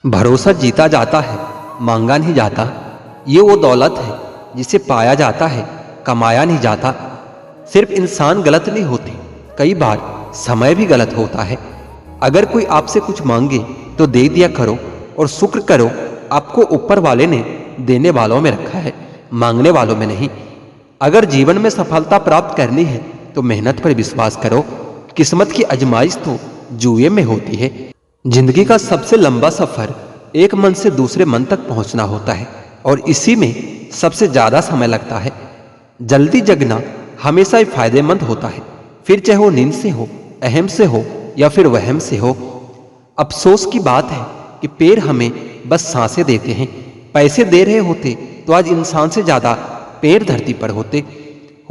भरोसा जीता जाता है, मांगा नहीं जाता। ये वो दौलत है जिसे पाया जाता है, कमाया नहीं जाता। सिर्फ इंसान गलत नहीं होते, कई बार समय भी गलत होता है। अगर कोई आपसे कुछ मांगे तो दे दिया करो और शुक्र करो आपको ऊपर वाले ने देने वालों में रखा है, मांगने वालों में नहीं। अगर जीवन में सफलता प्राप्त करनी है तो मेहनत पर विश्वास करो। किस्मत की आजमाइश तो जुए में होती है। जिंदगी का सबसे लंबा सफर एक मन से दूसरे मन तक पहुंचना होता है और इसी में सबसे ज्यादा समय लगता है। जल्दी जगना हमेशा ही फायदेमंद होता है, फिर चाहे वो नींद से हो, अहम से हो या फिर वहम से हो। अफसोस की बात है कि पेड़ हमें बस सांसें देते हैं। पैसे दे रहे होते तो आज इंसान से ज्यादा पेड़ धरती पर होते।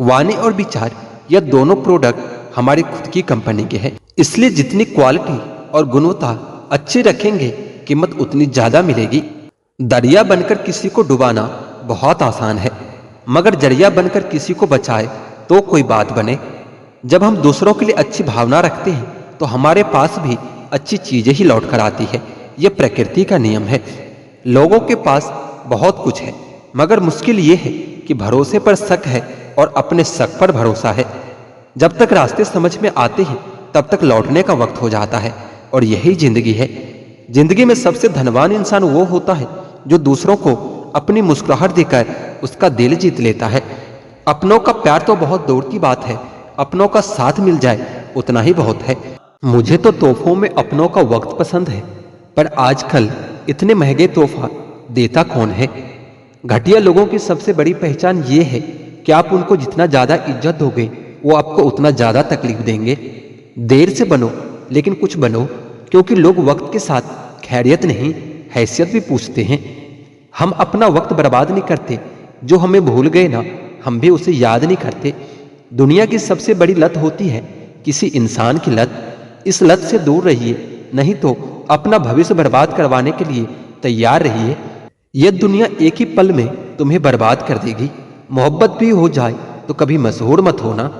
वाणी और विचार यह दोनों प्रोडक्ट हमारी खुद की कंपनी के हैं, इसलिए जितनी क्वालिटी और गुणवत्ता अच्छी रखेंगे कीमत उतनी ज्यादा मिलेगी। दरिया बनकर किसी को डुबाना बहुत आसान है, मगर जरिया बनकर किसी को बचाए तो कोई बात बने। जब हम दूसरों के लिए अच्छी भावना रखते हैं तो हमारे पास भी अच्छी चीजें ही लौट कर आती है। यह प्रकृति का नियम है। लोगों के पास बहुत कुछ है, मगर मुश्किल ये है कि भरोसे पर शक है और अपने शक पर भरोसा है। जब तक रास्ते समझ में आते हैं तब तक लौटने का वक्त हो जाता है, और यही जिंदगी है। जिंदगी में सबसे धनवान इंसान वो होता है जो दूसरों को अपनी मुस्कुराहट देकर उसका दिल जीत लेता है। अपनों का प्यार तो बहुत दूर की बात है, अपनों का साथ मिल जाए उतना ही बहुत है। मुझे तो तोहफों में अपनों का वक्त पसंद है, पर आजकल इतने महंगे तोहफा देता कौन है। घटिया लोगों की सबसे बड़ी पहचान ये है कि आप उनको जितना ज्यादा इज्जत दोगे वो आपको उतना ज्यादा तकलीफ देंगे। देर से बनो लेकिन कुछ बनो, क्योंकि लोग वक्त के साथ खैरियत नहीं हैसियत भी पूछते हैं। हम अपना वक्त बर्बाद नहीं करते, जो हमें भूल गए ना हम भी उसे याद नहीं करते। दुनिया की सबसे बड़ी लत होती है किसी इंसान की लत। इस लत से दूर रहिए, नहीं तो अपना भविष्य बर्बाद करवाने के लिए तैयार रहिए। यह दुनिया एक ही पल में तुम्हें बर्बाद कर देगी। मोहब्बत भी हो जाए तो कभी मशहूर मत होना।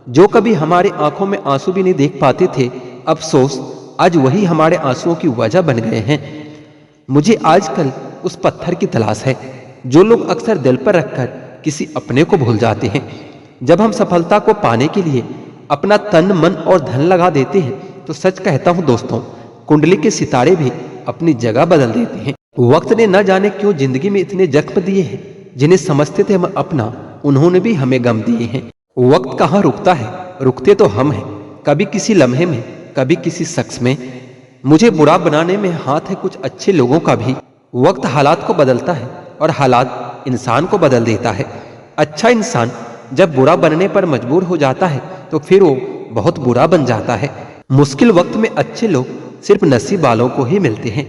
जो कभी हमारे आंखों में आंसू भी नहीं देख पाते थे, अफसोस आज वही हमारे आंसुओं की वजह बन गए हैं। मुझे आजकल उस पत्थर की तलाश है जो लोग अक्सर दिल पर रखकर किसी अपने को भूल जाते हैं। जब हम सफलता को पाने के लिए अपना तन मन और धन लगा देते हैं तो सच कहता हूं दोस्तों, कुंडली के सितारे भी अपनी जगह बदल देते हैं। वक्त ने न जाने क्यों जिंदगी में इतने जख्म दिए हैं, जिन्हें समझते थे हम अपना, उन्होंने भी हमें गम दिए हैं। वक्त कहाँ रुकता है, रुकते तो हम हैं, कभी किसी लम्हे में, कभी किसी शख्स में। मुझे बुरा बनाने में हाथ है कुछ अच्छे लोगों का भी। वक्त हालात को बदलता है और हालात इंसान को बदल देता है। अच्छा इंसान जब बुरा बनने पर मजबूर हो जाता है तो फिर वो बहुत बुरा बन जाता है। मुश्किल वक्त में अच्छे लोग सिर्फ नसीब वालों को ही मिलते हैं।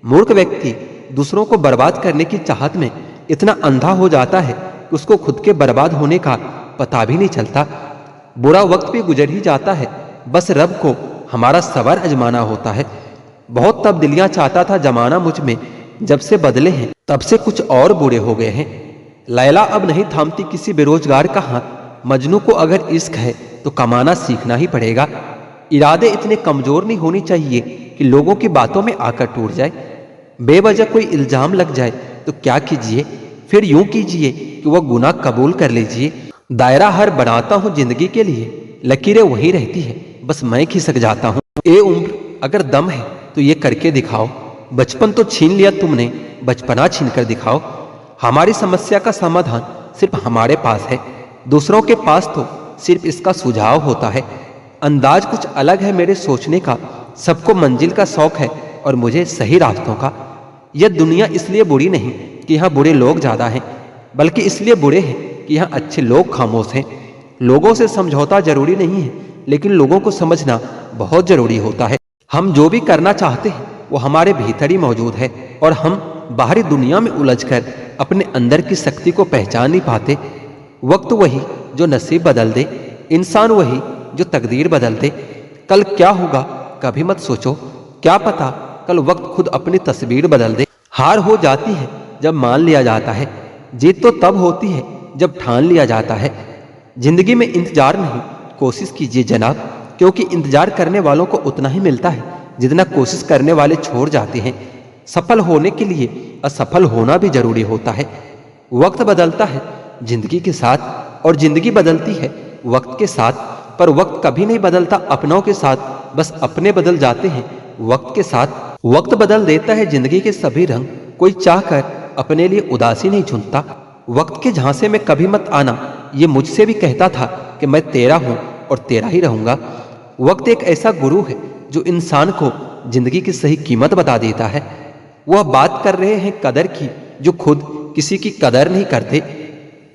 मूर्ख व्यक्ति दूसरों को बर्बाद करने की चाहत में इतना अंधा हो जाता है कि उसको खुद के बर्बाद होने का पता भी नहीं चलता। बुरा वक्त भी गुजर ही जाता है, बस रब को हमारा सबर आजमाना होता है। बहुत तब्दीलियां चाहता था जमाना मुझ में, जब से बदले हैं तब से कुछ और बुरे हो गए हैं। लैला अब नहीं थामती किसी बेरोजगार का हाथ। मजनू को अगर इश्क है तो कमाना सीखना ही पड़ेगा। इरादे इतने कमजोर नहीं होने चाहिए कि लोगों की बातों में आकर टूट जाए। बेवजह कोई इल्जाम लग जाए तो क्या कीजिए, फिर यूं कीजिए कि वह गुनाह कबूल कर लीजिए। दायरा हर बनाता हूं जिंदगी के लिए, लकीरें वहीं रहती है, बस मैं खिसक जाता हूं। ए उम्र अगर दम है तो ये करके दिखाओ। बचपन तो छीन लिया तुमने, बचपना छीन कर दिखाओ। हमारी समस्या का समाधान सिर्फ हमारे पास है, दूसरों के पास तो सिर्फ इसका सुझाव होता है। अंदाज कुछ अलग है मेरे सोचने का, सबको मंजिल का शौक है और मुझे सही रास्तों का। यह दुनिया इसलिए बुरी नहीं कि यहाँ बुरे लोग ज्यादा हैं, बल्कि इसलिए बुरे हैं कि यहाँ अच्छे लोग खामोश हैं। लोगों से समझौता जरूरी नहीं है, लेकिन लोगों को समझना बहुत जरूरी होता है। हम जो भी करना चाहते हैं वो हमारे भीतर ही मौजूद है, और हम बाहरी दुनिया में उलझकर अपने अंदर की शक्ति को पहचान नहीं पाते। वक्त वही जो नसीब बदल दे, इंसान वही जो तकदीर बदल दे। कल क्या होगा कभी मत सोचो, क्या पता कल वक्त खुद अपनी तस्वीर बदल दे। हार हो जाती है जब मान लिया जाता है, जीत तो तब होती है जब ठान लिया जाता है। जिंदगी में इंतजार नहीं, कोशिश कीजिए जनाब, क्योंकि इंतजार करने वालों को उतना ही मिलता है जितना कोशिश करने वाले छोड़ जाते हैं। सफल होने के लिए असफल होना भी जरूरी होता है। वक्त बदलता है जिंदगी के साथ और जिंदगी बदलती है वक्त के साथ, पर वक्त कभी नहीं बदलता अपनों के साथ, बस अपने बदल जाते हैं वक्त के साथ। वक्त बदल देता है जिंदगी के सभी रंग, कोई चाहकर अपने लिए उदासी नहीं चुनता। वक्त के झांसे में कभी मत आना, ये मुझसे भी कहता था कि मैं तेरा हूं और तेरा ही रहूंगा। वक्त एक ऐसा गुरु है जो इंसान को जिंदगी की सही कीमत बता देता है। वह बात कर रहे हैं कदर की, जो खुद किसी की कदर नहीं करते।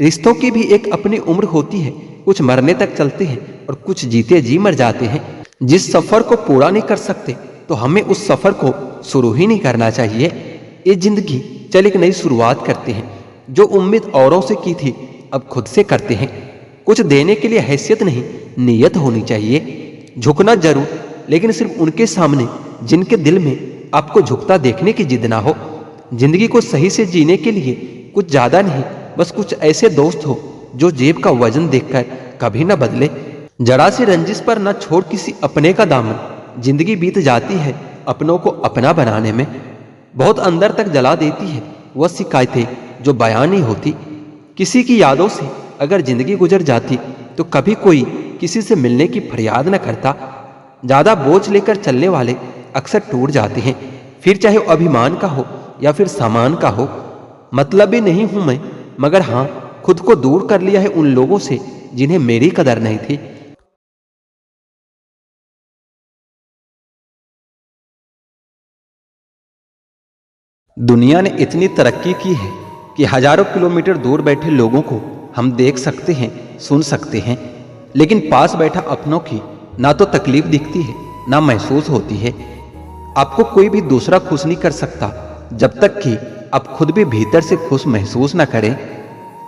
रिश्तों की भी एक अपनी उम्र होती है, कुछ मरने तक चलते हैं और कुछ जीते जी मर जाते हैं। जिस सफर को पूरा नहीं कर सकते तो हमें उस सफर को शुरू ही नहीं करना चाहिए। ये जिंदगी चल एक नई शुरुआत करते हैं, जो उम्मीद औरों से की थी अब खुद से करते हैं। कुछ देने के लिए हैसियत नहीं, नीयत होनी चाहिए। झुकना जरूर, लेकिन सिर्फ उनके सामने जिनके दिल में आपको झुकता देखने की जिद ना हो। जिंदगी को सही से जीने के लिए कुछ ज्यादा नहीं, बस कुछ ऐसे दोस्त हो जो जेब का वजन देखकर कभी न बदले। जरा सी रंजिश पर न छोड़ किसी अपने का दामन, जिंदगी बीत जाती है अपनों को अपना बनाने में। बहुत अंदर तक जला देती है वह शिकायतें जो बयान नहीं होती। किसी की यादों से अगर जिंदगी गुजर जाती तो कभी कोई किसी से मिलने की फरियाद न करता। ज्यादा बोझ लेकर चलने वाले अक्सर टूट जाते हैं, फिर चाहे वो अभिमान का हो या फिर सामान का हो। मतलबी नहीं हूं मैं, मगर हां खुद को दूर कर लिया है उन लोगों से जिन्हें मेरी कदर नहीं थी। दुनिया ने इतनी तरक्की की है कि हजारों किलोमीटर दूर बैठे लोगों को हम देख सकते हैं, सुन सकते हैं, लेकिन पास बैठा अपनों की ना तो तकलीफ दिखती है ना महसूस होती है। आपको कोई भी दूसरा खुश नहीं कर सकता जब तक कि आप खुद भी भीतर से खुश महसूस ना करें।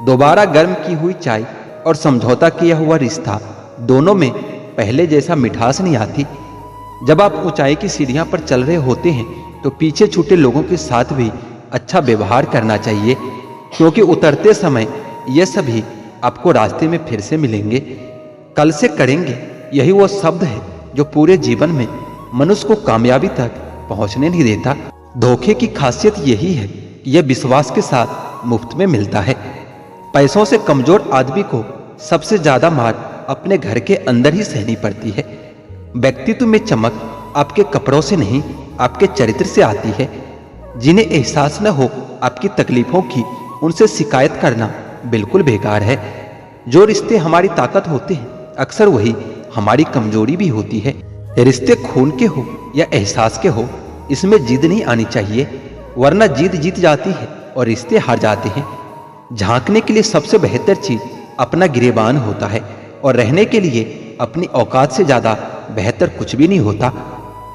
दोबारा गर्म की हुई चाय और समझौता किया हुआ रिश्ता, दोनों में पहले जैसा मिठास नहीं आती। जब आप ऊंचाई की सीढ़ियां पर चल रहे होते हैं तो पीछे छूटे लोगों के साथ भी अच्छा व्यवहार करना चाहिए, क्योंकि उतरते समय ये सभी आपको रास्ते में फिर से मिलेंगे। कल से करेंगे, यही वो शब्द है जो पूरे जीवन में मनुष्य को कामयाबी तक पहुंचने नहीं देता। धोखे की खासियत यही है कि यह विश्वास के साथ मुफ्त में मिलता है। पैसों से कमजोर आदमी को सबसे ज्यादा मार अपने घर के अंदर ही सहनी पड़ती है। व्यक्तित्व में चमक आपके कपड़ों से नहीं, आपके चरित्र से आती है। जिन्हें एहसास न हो आपकी तकलीफों की, उनसे शिकायत करना बिल्कुल बेकार है। जो रिश्ते हमारी ताकत होते हैं अक्सर वही हमारी कमजोरी भी होती है। रिश्ते खून के हो या एहसास के हो, इसमें जिद नहीं आनी चाहिए, वरना जीत जीत जाती है और रिश्ते हार जाते हैं। झांकने के लिए सबसे बेहतर चीज अपना गिरेबान होता है, और रहने के लिए अपनी औकात से ज्यादा बेहतर कुछ भी नहीं होता।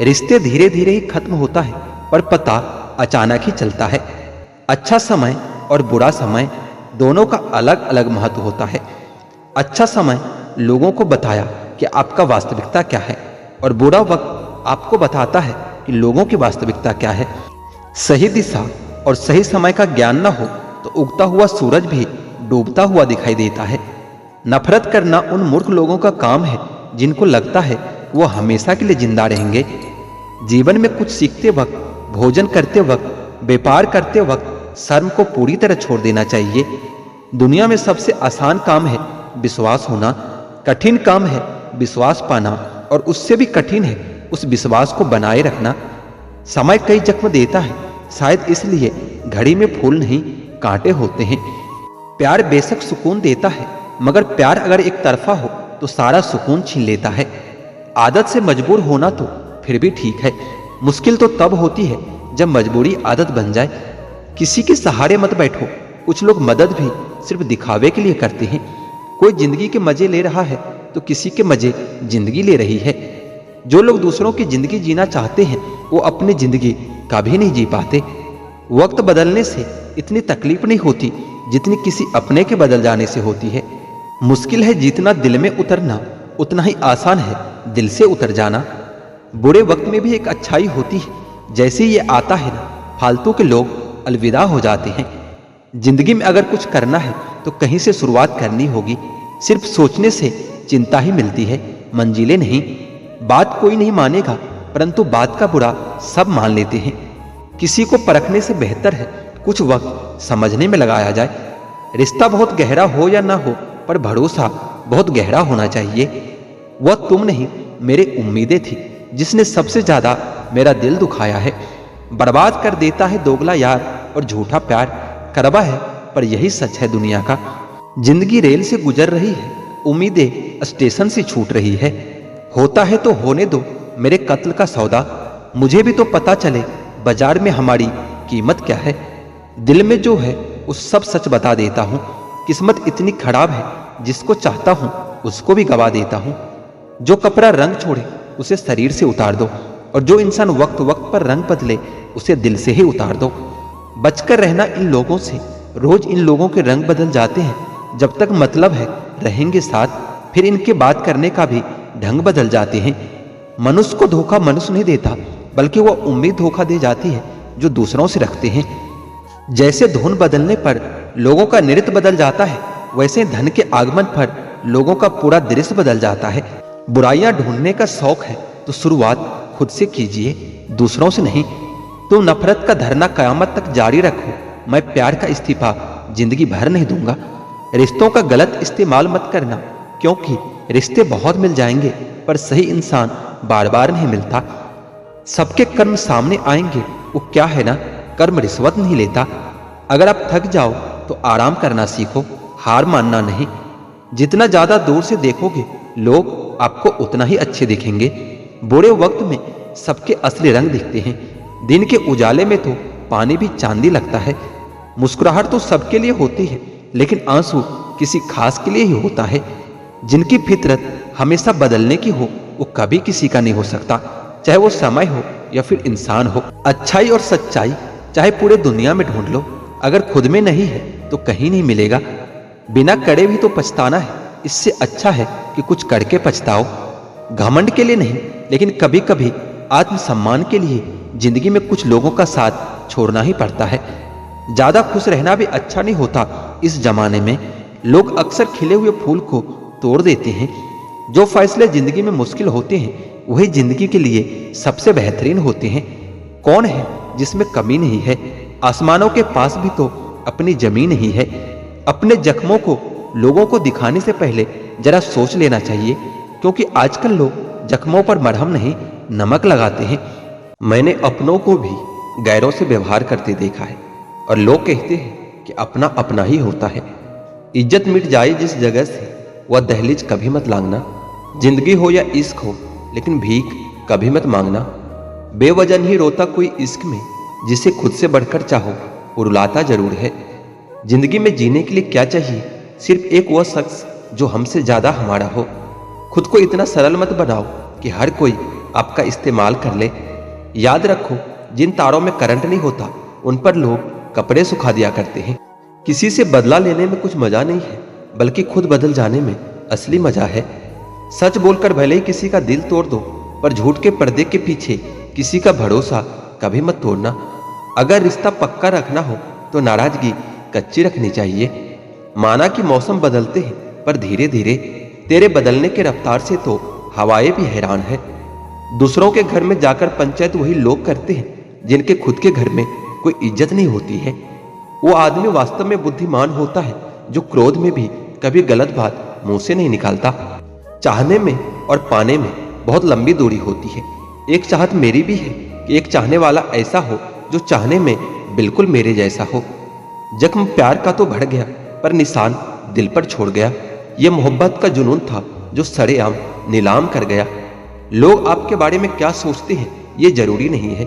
रिश्ते धीरे धीरे ही खत्म होता है, पर पता अचानक ही चलता है। अच्छा समय और बुरा समय दोनों का अलग अलग महत्व होता है। अच्छा समय लोगों को बताया कि आपका वास्तविकता क्या है, और बुरा वक्त आपको बताता है कि लोगों की वास्तविकता क्या है। सही दिशा और सही समय का ज्ञान न हो तो उगता हुआ सूरज भी डूबता हुआ दिखाई देता है। नफरत करना उन मूर्ख लोगों का काम है जिनको लगता है वो हमेशा के लिए जिंदा रहेंगे। जीवन में कुछ सीखते वक्त, भोजन करते वक्त, व्यापार करते वक्त शर्म को पूरी तरह छोड़ देना चाहिए। दुनिया में सबसे आसान काम है विश्वास होना, कठिन काम है विश्वास पाना, और उससे भी कठिन है उस विश्वास को बनाए रखना। समय कई जख्म देता है, शायद इसलिए घड़ी में फूल नहीं कांटे होते हैं। प्यार बेशक सुकून देता है, मगर प्यार अगर एक तरफा हो तो सारा सुकून छीन लेता है। आदत से मजबूर होना तो फिर भी ठीक है, मुश्किल तो तब होती है जब मजबूरी आदत बन जाए। किसी के सहारे मत बैठो, कुछ लोग मदद भी सिर्फ दिखावे के लिए करते हैं। कोई जिंदगी के मजे ले रहा है तो किसी के मजे जिंदगी ले रही है। जो लोग दूसरों की जिंदगी जीना चाहते हैं वो अपनी जिंदगी कभी नहीं जी पाते। वक्त बदलने से इतनी तकलीफ नहीं होती जितनी किसी अपने के बदल जाने से होती है। मुश्किल है जितना दिल में उतरना, उतना ही आसान है दिल से उतर जाना। बुरे वक्त में भी एक अच्छाई होती है, जैसे ये आता है ना, फालतू के लोग अलविदा हो जाते हैं। जिंदगी में अगर कुछ करना है तो कहीं से शुरुआत करनी होगी। सिर्फ सोचने से चिंता ही मिलती है, मंजिलें नहीं। बात कोई नहीं मानेगा, परंतु बात का बुरा सब मान लेते हैं। किसी को परखने से बेहतर है कुछ वक्त समझने में लगाया जाए। रिश्ता बहुत गहरा हो या ना हो, पर भरोसा बहुत गहरा होना चाहिए। वह तुम नहीं, मेरी उम्मीदें थी जिसने सबसे ज्यादा मेरा दिल दुखाया है। बर्बाद कर देता है दोगला यार और झूठा प्यार, करवा है पर यही सच है दुनिया का। जिंदगी रेल से गुजर रही है, उम्मीदें स्टेशन से छूट रही है। होता है तो होने दो मेरे कत्ल का सौदा, मुझे भी तो पता चले बाजार में हमारी कीमत क्या है। दिल में जो है उस सब सच बता देता हूँ। किस्मत इतनी खराब है, जिसको चाहता हूँ उसको भी गवा देता हूँ। जो कपड़ा रंग छोड़े उसे शरीर से उतार दो, और जो इंसान वक्त वक्त पर रंग बदले उसे दिल से ही उतार दो। बचकर रहना इन लोगों से, रोज इन लोगों के रंग बदल जाते हैं। जब तक मतलब है रहेंगे साथ, फिर इनके बात करने का भी ढंग बदल जाते हैं। मनुष्य को धोखा मनुष्य नहीं देता, बल्कि वह उम्मीद धोखा दे जाती है जो दूसरों से रखते हैं। जैसे धुन बदलने पर लोगों का नृत्य बदल जाता है, वैसे धन के आगमन पर लोगों का पूरा दृश्य बदल जाता है। बुराइयां ढूंढने का शौक है तो शुरुआत खुद से कीजिए, दूसरों से नहीं। तुम नफरत का धरना कयामत तक जारी रखो, मैं प्यार का इस्तीफा जिंदगी भर नहीं दूंगा। रिश्तों का गलत इस्तेमाल मत करना, क्योंकि रिश्ते बहुत मिल जाएंगे पर सही इंसान बार बार नहीं मिलता। सबके कर्म सामने आएंगे, वो क्या है ना, कर्म रिश्वत नहीं लेता। अगर आप थक जाओ तो आराम करना सीखो, हार मानना नहीं। जितना ज्यादा दूर से देखोगे लोग आपको उतना ही अच्छे दिखेंगे। बुरे वक्त में सबके असली रंग दिखते हैं, दिन के उजाले में तो पानी भी चांदी लगता है। मुस्कुराहट तो सबके लिए होती है, लेकिन आंसू किसी खास के लिए ही होता है। जिनकी फितरत हमेशा बदलने की हो, वो कभी किसी का नहीं हो सकता, चाहे वो समय हो या फिर इंसान हो। अच्छाई और सच्चाई चाहे पूरे दुनिया में ढूंढ लो, अगर खुद में नहीं है तो कहीं नहीं मिलेगा। बिना करे भी तो पछताना है, इससे अच्छा है कि कुछ करके पछताओ। घमंड के लिए नहीं, लेकिन कभी कभी आत्मसम्मान के लिए जिंदगी में कुछ लोगों का साथ छोड़ना ही पड़ता है। ज्यादा खुश रहना भी अच्छा नहीं होता। इस जमाने में लोग अक्सर खिले हुए फूल को तोड़ देते हैं। जो फैसले जिंदगी में मुश्किल होते हैं वही जिंदगी के लिए सबसे बेहतरीन होते हैं। कौन है जिसमें कमी नहीं है? आसमानों के पास भी तो अपनी जमीन ही है। अपने जख्मों को लोगों को दिखाने से पहले जरा सोच लेना चाहिए, क्योंकि आजकल लोग जख्मों पर मरहम नहीं नमक लगाते हैं। मैंने अपनों को भी गैरों से व्यवहार करते देखा है, और लोग कहते हैं कि अपना अपना ही होता है। इज्जत मिट जाए जिस जगह से, वह दहलीज कभी मत लांगना। जिंदगी हो या इश्क हो, लेकिन भीख कभी मत मांगना। बेवजह ही रोता कोई इश्क में, जिसे खुद से बढ़कर चाहो वो रुलाता जरूर है। जिंदगी में जीने के लिए क्या चाहिए? सिर्फ एक वह शख्स जो हमसे ज्यादा हमारा हो। खुद को इतना सरल मत बनाओ कि हर कोई आपका इस्तेमाल कर ले। याद रखो, जिन तारों में करंट नहीं होता उन पर लोग कपड़े सुखा दिया करते हैं। किसी से बदला लेने में कुछ मजा नहीं है, बल्कि खुद बदल जाने में असली मजा है। सच बोलकर भले ही किसी का दिल तोड़ दो, पर झूठ के पर्दे के पीछे किसी का भरोसा कभी मत तोड़ना। अगर रिश्ता पक्का रखना हो तो नाराजगी कच्ची रखनी चाहिए। माना कि मौसम बदलते हैं, पर धीरे धीरे तेरे बदलने के रफ्तार से तो हवाएं भी हैरान है। दूसरों के घर में जाकर पंचायत वही लोग करते हैं जिनके खुद के घर में कोई इज्जत नहीं होती है। वो आदमी वास्तव में बुद्धिमान होता है जो क्रोध में भी कभी गलत बात मुंह से नहीं निकालता। चाहने में और पाने में बहुत लंबी दूरी होती है। एक चाहत मेरी भी है कि एक चाहने वाला ऐसा हो जो चाहने में बिल्कुल मेरे जैसा हो। जख्म प्यार का तो बढ़ गया, पर निशान दिल पर छोड़ गया। यह मोहब्बत का जुनून था जो सरेआम नीलाम कर गया। लोग आपके बारे में क्या सोचते हैं ये जरूरी नहीं है,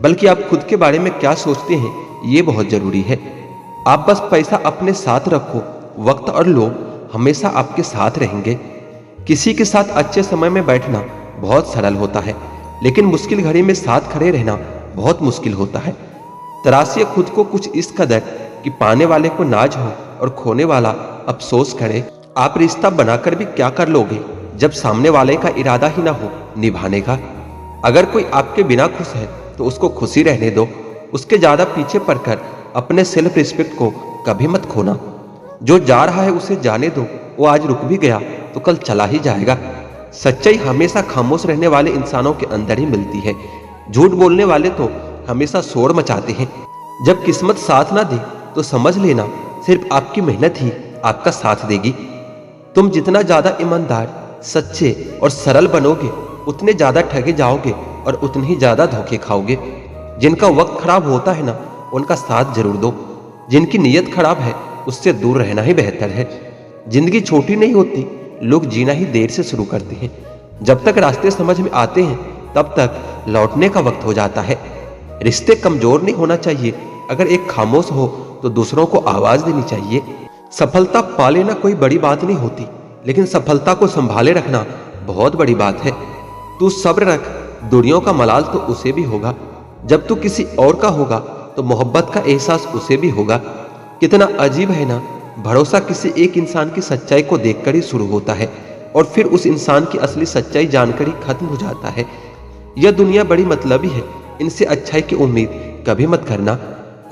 बल्कि आप खुद के बारे में क्या सोचते हैं ये बहुत जरूरी है। आप बस पैसा अपने साथ रखो, वक्त और लोग हमेशा आपके साथ रहेंगे। किसी के साथ अच्छे समय में बैठना बहुत सरल होता है, लेकिन मुश्किल घड़ी में साथ खड़े रहना बहुत मुश्किल होता है। तराशिए खुद को कुछ इस कदर कि पाने वाले को नाज हो और खोने वाला अफसोस करे। आप रिश्ता बनाकर भी क्या कर लोगे जब सामने वाले का इरादा ही ना हो निभाने का। अगर कोई आपके बिना खुश है तो उसको खुशी रहने दो। उसके ज्यादा पीछे पड़कर अपने सेल्फ रिस्पेक्ट को कभी मत खोना। जो जा रहा है उसे जाने दो, वो आज रुक भी गया तो कल चला ही जाएगा। सच्चाई हमेशा खामोश रहने वाले इंसानों के अंदर ही मिलती है। झूठ बोलने वाले तो हमेशा शोर मचाते हैं। जब किस्मत साथ ना दे तो समझ लेना सिर्फ आपकी मेहनत ही आपका साथ देगी। तुम जितना ज्यादा ईमानदार, सच्चे और सरल बनोगे उतने ज्यादा ठगे जाओगे और उतने ही ज्यादा धोखे खाओगे। जिनका वक्त खराब होता है ना, उनका साथ जरूर दो। जिनकी नीयत खराब है उससे दूर रहना ही बेहतर है। जिंदगी छोटी नहीं होती, लोग जीना ही देर से शुरू करते हैं। जब तक रास्ते समझ में आते हैं तब तक लौटने का वक्त हो जाता है। रिश्ते कमजोर नहीं होना चाहिए। अगर एक खामोश हो तो दूसरों को आवाज देनी चाहिए। सफलता पा लेना कोई बड़ी बात नहीं होती, लेकिन सफलता को संभाले रखना बहुत बड़ी बात है। तू सब्र रख, दूरियों का मलाल तो उसे भी होगा। जब तू किसी और का होगा तो मोहब्बत का एहसास उसे भी होगा। कितना अजीब है ना, भरोसा किसी एक इंसान की सच्चाई को देखकर ही शुरू होता है और फिर उस इंसान की असली सच्चाई जानकर ही खत्म हो जाता है। यह दुनिया बड़ी मतलबी है, इनसे अच्छाई की उम्मीद कभी मत करना।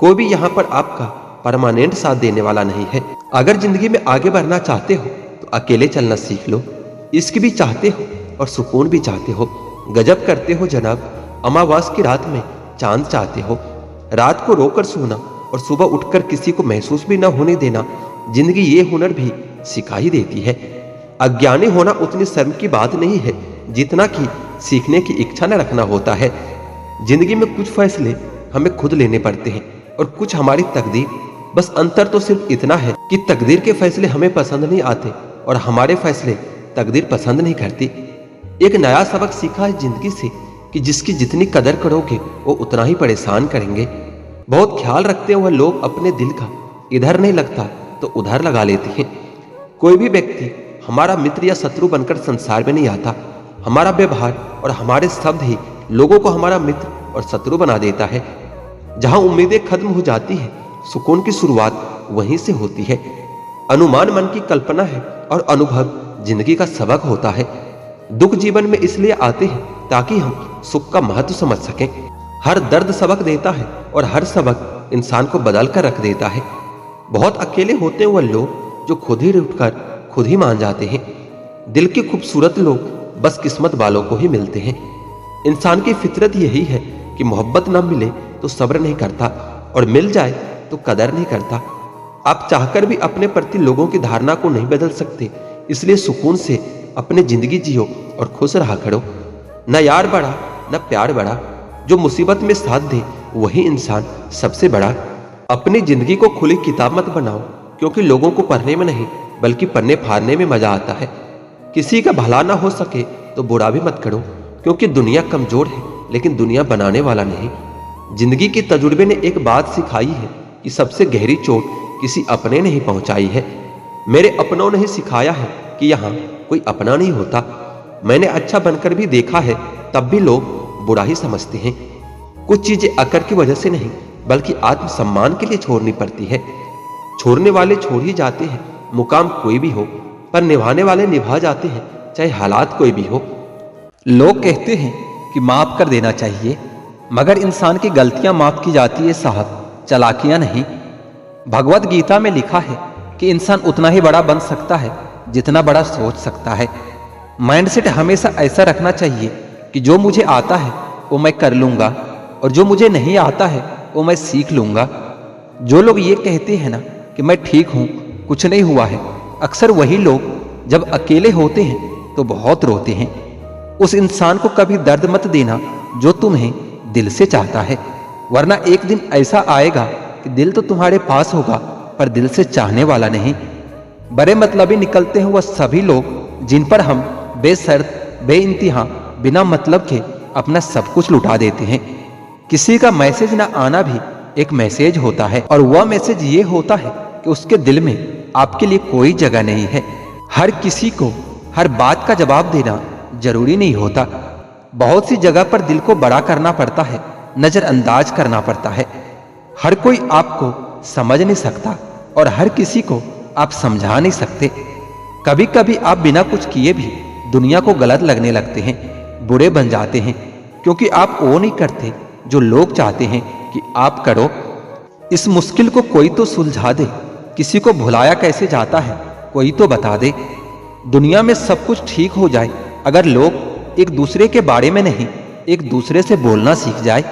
कोई भी यहाँ पर आपका परमानेंट साथ देने वाला नहीं है। अगर जिंदगी में आगे बढ़ना चाहते हो तो अकेले चलना सीख लो। इश्क भी चाहते हो और सुकून भी चाहते हो, गजब करते हो जनाब। अमावास की रात में चांद चाहते हो, रात को रोकर सोना और सुबह उठकर किसी को महसूस भी न होने देना, जिंदगी ये हुनर भी सिखा ही देती है। अज्ञानी होना उतनी शर्म की बात नहीं है जितना कि सीखने की इच्छा न रखना होता है। जिंदगी में कुछ फैसले हमें खुद लेने पड़ते हैं और कुछ हमारी तकदीर। बस अंतर तो सिर्फ इतना है कि तकदीर के फैसले हमें पसंद नहीं आते और हमारे फैसले तकदीर पसंद नहीं करती। एक नया सबक सीखा है जिंदगी से कि जिसकी जितनी कदर करोगे वो उतना ही परेशान करेंगे। बहुत ख्याल रखते हुए लोग अपने दिल का इधर नहीं लगता तो उधर लगा लेते हैं। कोई भी व्यक्ति हमारा मित्र या शत्रु बनकर संसार में नहीं आता। हमारा व्यवहार और हमारे शब्द ही लोगों को हमारा मित्र और शत्रु बना देता है। जहां उम्मीदें खत्म हो जाती है, सुकून की शुरुआत वहीं से होती है। अनुमान मन की कल्पना है और अनुभव जिंदगी का सबक होता है। दुख जीवन में इसलिए आते हैं ताकि हम सुख का महत्व समझ सकें। हर दर्द सबक देता है और हर सबक इंसान को बदल कर रख देता है। बहुत अकेले होते हैं वह लोग जो खुद ही उठकर खुद ही मान जाते हैं। दिल के खूबसूरत लोग बस किस्मत वालों को ही मिलते हैं। इंसान की फितरत यही है कि मोहब्बत न मिले तो सब्र नहीं करता और मिल जाए तो कदर नहीं करता। आप चाहकर भी अपने प्रति लोगों की धारणा को नहीं बदल सकते, इसलिए सुकून से अपनी जिंदगी जियो और खुश रहा करो। न यार बड़ा न प्यार बड़ा, जो मुसीबत में साथ दे वही इंसान सबसे बड़ा। अपनी जिंदगी को खुली किताब मत बनाओ, क्योंकि लोगों को पढ़ने में नहीं बल्कि पन्ने फाड़ने में मजा आता है। किसी का भला ना हो सके तो बुरा भी मत करो, क्योंकि दुनिया कमजोर है लेकिन दुनिया बनाने वाला नहीं। जिंदगी के तजुर्बे ने एक बात सिखाई है कि सबसे गहरी चोट किसी अपने ने ही पहुंचाई है। मेरे अपनों ने ही सिखाया है कि यहाँ कोई अपना नहीं होता। मैंने अच्छा बनकर भी देखा है, तब भी लोग बुरा ही समझते हैं। कुछ चीजें अकड़ की वजह से नहीं बल्कि आत्मसम्मान के लिए छोड़नी पड़ती है। छोड़ने वाले छोड़ ही जाते हैं, मुकाम कोई भी हो, पर निभाने वाले निभा जाते हैं, चाहे हालात कोई भी हो। लोग कहते हैं कि माफ कर देना चाहिए, मगर इंसान की गलतियां माफ की जाती है साहब, चालाकियां नहीं। भगवत गीता में लिखा है कि इंसान उतना ही बड़ा बन सकता है जितना बड़ा सोच सकता है। माइंडसेट हमेशा ऐसा रखना चाहिए कि जो मुझे आता है वो मैं कर लूंगा और जो मुझे नहीं आता है वो मैं सीख लूंगा। जो लोग ये कहते हैं ना कि मैं ठीक हूं, कुछ नहीं हुआ है, अक्सर वही लोग जब अकेले होते हैं तो बहुत रोते हैं। उस इंसान को कभी दर्द मत देना जो तुम्हें दिल से चाहता है, वरना एक दिन ऐसा आएगा कि दिल तो तुम्हारे पास होगा पर दिल से चाहने वाला नहीं। बड़े मतलबी निकलते हैं वह सभी लोग जिन पर हम बेशर्त बेइंतहा बिना मतलब के अपना सब कुछ लुटा देते हैं। किसी का मैसेज ना आना भी एक मैसेज होता है और वह मैसेज ये होता है कि उसके दिल में आपके लिए कोई जगह नहीं है। हर किसी को हर बात का जवाब देना जरूरी नहीं होता। बहुत सी जगह पर दिल को बड़ा करना पड़ता है, नजरअंदाज करना पड़ता है। हर कोई आपको समझ नहीं सकता और हर किसी को आप समझा नहीं सकते। कभी कभी आप बिना कुछ किए भी दुनिया को गलत लगने लगते हैं, बुरे बन जाते हैं, क्योंकि आप वो नहीं करते जो लोग चाहते हैं कि आप करो। इस मुश्किल को कोई तो सुलझा दे, किसी को भुलाया कैसे जाता है कोई तो बता दे। दुनिया में सब कुछ ठीक हो जाए अगर लोग एक दूसरे के बारे में नहीं एक दूसरे से बोलना सीख जाए।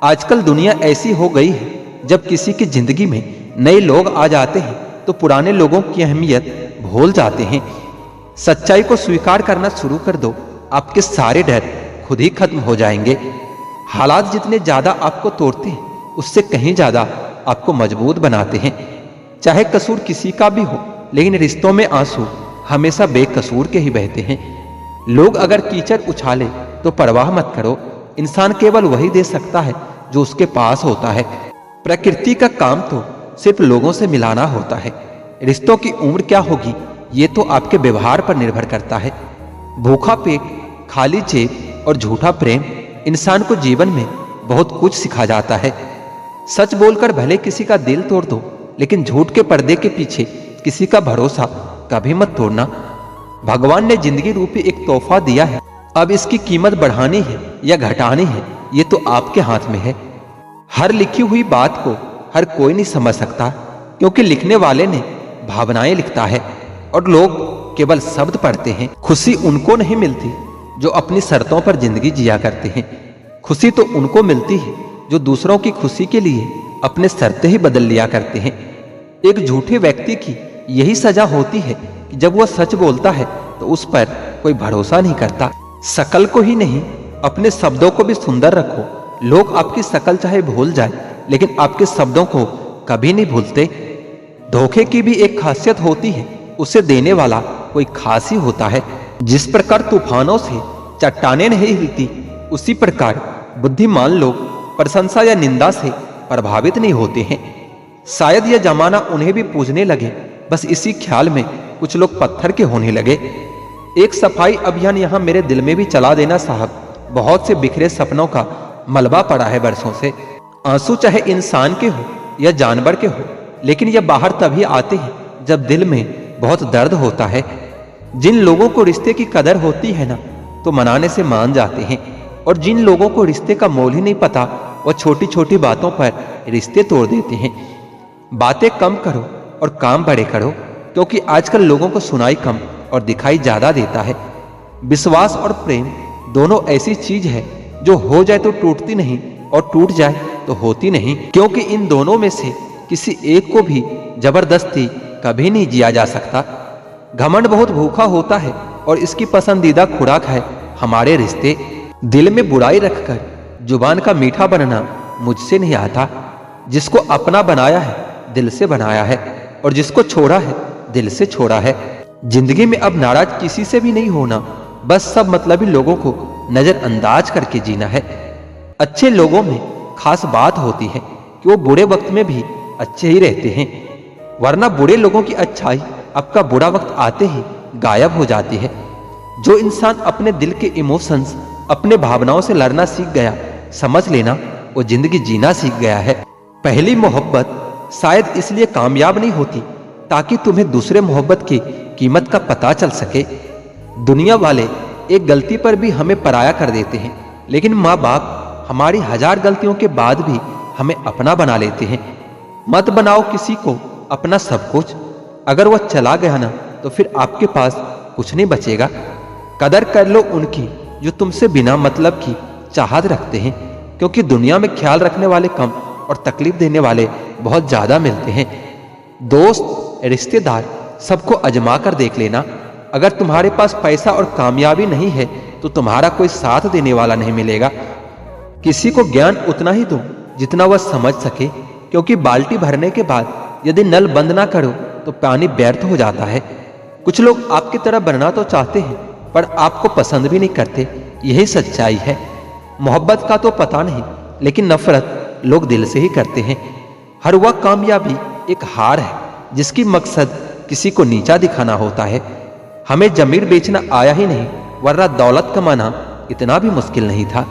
आजकल दुनिया ऐसी हो गई है, जब किसी की जिंदगी में नए लोग आ जाते हैं तो पुराने लोगों की अहमियत भूल जाते हैं। सच्चाई को स्वीकार करना शुरू कर दो, आपके सारे डर खुद ही खत्म हो जाएंगे। हालात जितने ज्यादा आपको तोड़ते हैं, उससे कहीं ज्यादा आपको मजबूत बनाते हैं। चाहे कसूर किसी का भी हो, लेकिन रिश्तों में आंसू हमेशा बेकसूर के ही बहते हैं। लोग अगर कीचड़ उछाले तो परवाह मत करो, इंसान केवल वही दे सकता है जो उसके पास होता है। प्रकृति का काम तो सिर्फ लोगों से मिलाना होता है। रिश्तों की उम्र क्या होगी, ये तो आपके व्यवहार पर निर्भर करता है। भूखा पेट, खाली जेब और झूठा प्रेम इंसान को जीवन में बहुत कुछ सिखा जाता है। सच बोलकर भले किसी का दिल तोड़ दो, लेकिन झूठ के पर्दे के पीछे किसी का भरोसा कभी मत तोड़ना। भगवान ने जिंदगी रूपी एक तोहफा दिया है, अब इसकी कीमत बढ़ानी है या घटानी है, ये तो आपके हाथ में है। हर लिखी हुई बात को हर कोई नहीं समझ सकता, क्योंकि लिखने वाले ने भावनाएं लिखता है और लोग केवल शब्द पढ़ते हैं। खुशी उनको नहीं मिलती जो अपनी शर्तों पर जिंदगी जिया करते हैं। खुशी तो उनको मिलती है जो दूसरों की खुशी के लिए अपने शर्तें ही बदल लिया करते हैं। एक झूठे व्यक्ति की यही सजा होती है कि जब वह सच बोलता है तो उस पर कोई भरोसा नहीं करता। शकल को ही नहीं, अपने शब्दों को भी सुंदर रखो। लोग आपकी शकल चाहे भूल जाए, लेकिन आपके शब्दों को कभी नहीं भूलते। धोखे की भी एक खासियत होती है, उसे देने वाला कोई खास ही होता है। जिस प्रकार तूफानों से चट्टानें नहीं हिलती, उसी प्रकार बुद्धिमान लोग प्रशंसा या निंदा से प्रभावित नहीं होते हैं। शायद यह जमाना उन्हें भी पूजने लगे, बस इसी ख्याल में कुछ लोग पत्थर के होने लगे। एक सफाई अभियान यहाँ मेरे दिल में भी चला देना साहब। बहुत से बिखरे सपनों का मलबा पड़ा है बरसों से। आंसू चाहे इंसान के हो या जानवर के हो, लेकिन यह बाहर तभी आते हैं जब दिल में बहुत दर्द होता है। जिन लोगों को रिश्ते की कदर होती है ना, तो मनाने से मान जाते हैं, और जिन लोगों को रिश्ते का मोल ही नहीं पता, वह छोटी छोटी बातों पर रिश्ते तोड़ देते हैं। बातें कम करो और काम बड़े करो, क्योंकि आजकल लोगों को सुनाई कम और दिखाई ज्यादा देता है। विश्वास और प्रेम दोनों ऐसी चीज है जो हो जाए तो टूटती नहीं और टूट जाए तो होती नहीं, क्योंकि इन दोनों में से किसी एक को भी जबरदस्ती कभी नहीं जिया जा सकता। घमंड बहुत भूखा होता है और इसकी पसंदीदा खुराक है हमारे रिश्ते। दिल में बुराई रखकर जुबान का मीठा बनना मुझसे नहीं आता। जिसको अपना बनाया है दिल से बनाया है, और जिसको छोड़ा है दिल से छोड़ा है। जिंदगी में अब नाराज किसी से भी नहीं होना, बस सब मतलबी लोगों को नजरअंदाज करके जीना है। अच्छे लोगों में खास बात होती है कि वो बुरे वक्त में भी अच्छे ही रहते हैं, वरना बुरे लोगों की अच्छाई आपका बुरा वक्त आते ही गायब हो जाती है। जो इंसान अपने दिल के इमोशंस, अपने भावनाओं से लड़ना सीख गया, समझ लेना वो जिंदगी जीना सीख गया है। पहली मोहब्बत शायद इसलिए कामयाब नहीं होती ताकि तुम्हें दूसरे मोहब्बत की कीमत का पता चल सके। दुनिया वाले एक गलती पर भी हमें पराया कर देते हैं, लेकिन माँ बाप हमारी 1000 गलतियों के बाद भी हमें अपना बना लेते हैं। मत बनाओ किसी को अपना सब कुछ, अगर वह चला गया ना तो फिर आपके पास कुछ नहीं बचेगा। कदर कर लो उनकी जो तुमसे बिना मतलब की चाहत रखते हैं, क्योंकि दुनिया में ख्याल रखने वाले कम और तकलीफ देने वाले बहुत ज्यादा मिलते हैं। दोस्त, रिश्तेदार, सबको अजमा कर देख लेना। अगर तुम्हारे पास पैसा और कामयाबी नहीं है तो तुम्हारा कोई साथ देने वाला नहीं मिलेगा। किसी को ज्ञान उतना ही दो जितना वह समझ सके, क्योंकि बाल्टी भरने के बाद यदि नल बंद ना करो तो पानी व्यर्थ हो जाता है। कुछ लोग आपकी तरह बनना तो चाहते हैं पर आपको पसंद भी नहीं करते, यही सच्चाई है। मोहब्बत का तो पता नहीं, लेकिन नफरत लोग दिल से ही करते हैं। हर वह कामयाबी एक हार है जिसकी मकसद किसी को नीचा दिखाना होता है। हमें जमीर बेचना आया ही नहीं, वरना दौलत कमाना इतना भी मुश्किल नहीं था।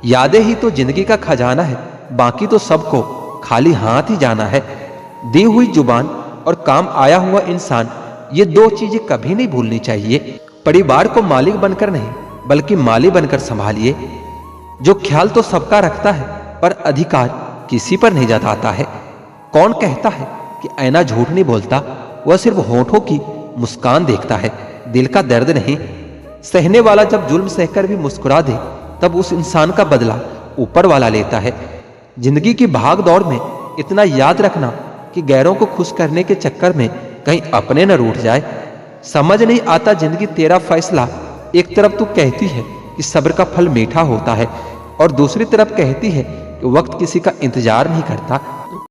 यादें ही तो जिंदगी का खजाना है, बाकी तो सबको खाली हाथ ही जाना है। दी हुई जुबान और काम आया हुआ इंसान, ये दो चीजें कभी नहीं भूलनी चाहिए। परिवार को मालिक बनकर नहीं बल्कि माली बनकर संभालिए। जो ख्याल तो सबका रखता है पर अधिकार किसी पर नहीं जताता है। कौन कहता है कि ऐना झूठ नहीं बोलता, वह सिर्फ होठों की मुस्कान देखता है, दिल का दर्द नहीं। सहने वाला जब जुल्म सहकर भी मुस्कुरा दे, तब उस इंसान का बदला ऊपर वाला लेता है। जिंदगी की भाग दौड़ में इतना याद रखना कि गैरों को खुश करने के चक्कर में कहीं अपने न रूठ जाए। समझ नहीं आता जिंदगी तेरा फैसला। एक तरफ तू कहती है कि सब्र का फल मीठा होता है और दूसरी तरफ कहती है कि वक्त किसी का इंतजार नहीं करता।